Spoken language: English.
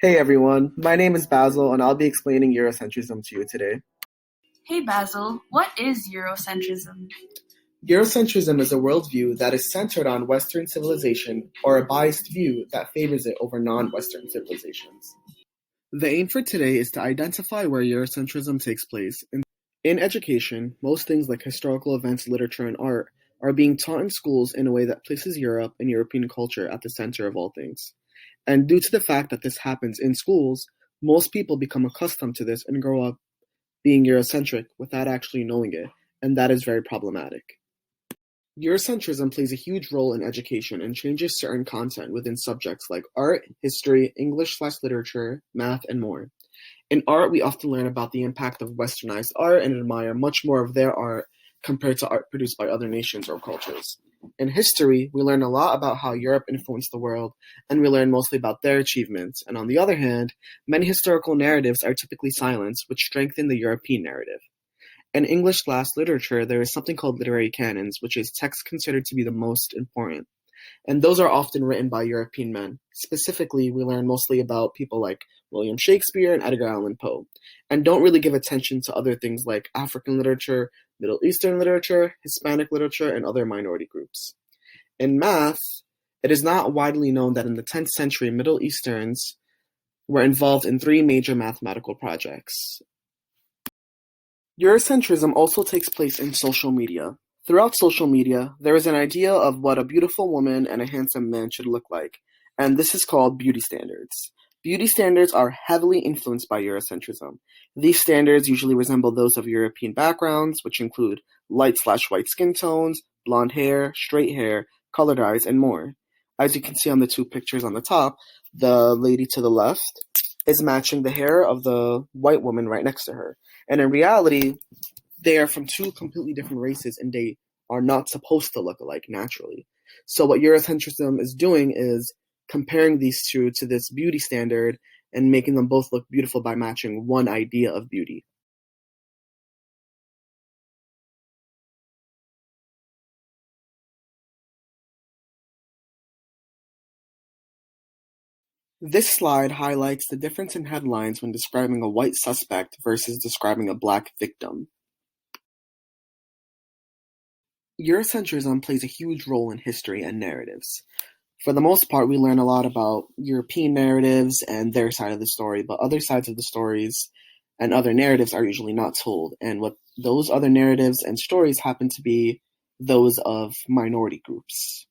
Hey everyone, my name is Basil and I'll be explaining Eurocentrism to you today. Hey Basil, what is Eurocentrism? Eurocentrism is a worldview that is centered on Western civilization or a biased view that favors it over non-Western civilizations. The aim for today is to identify where Eurocentrism takes place. In education, most things like historical events, literature, and art are being taught in schools in a way that places Europe and European culture at the center of all things. And due to the fact that this happens in schools, most people become accustomed to this and grow up being Eurocentric without actually knowing it, and that is very problematic. Eurocentrism plays a huge role in education and changes certain content within subjects like art, history, English/literature, math, and more. In art, we often learn about the impact of Westernized art and admire much more of their art compared to art produced by other nations or cultures. In history, we learn a lot about how Europe influenced the world, and we learn mostly about their achievements. And on the other hand, many historical narratives are typically silenced, which strengthen the European narrative. In English/literature, there is something called literary canons, which is texts considered to be the most important. And those are often written by European men. Specifically, we learn mostly about people like William Shakespeare and Edgar Allan Poe, and don't really give attention to other things like African literature, Middle Eastern literature, Hispanic literature, and other minority groups. In math, it is not widely known that in the 10th century, Middle Easterns were involved in 3 major mathematical projects. Eurocentrism also takes place in social media. Throughout social media, there is an idea of what a beautiful woman and a handsome man should look like, and this is called beauty standards. Beauty standards are heavily influenced by Eurocentrism. These standards usually resemble those of European backgrounds, which include light/white skin tones, blonde hair, straight hair, colored eyes, and more. As you can see on the 2 pictures on the top, the lady to the left is matching the hair of the white woman right next to her. And in reality, they are from 2 completely different races and they are not supposed to look alike naturally. So what Eurocentrism is doing is comparing these 2 to this beauty standard and making them both look beautiful by matching one idea of beauty. This slide highlights the difference in headlines when describing a white suspect versus describing a black victim. Eurocentrism plays a huge role in history and narratives. For the most part, we learn a lot about European narratives and their side of the story, but other sides of the stories and other narratives are usually not told. And what those other narratives and stories happen to be those of minority groups.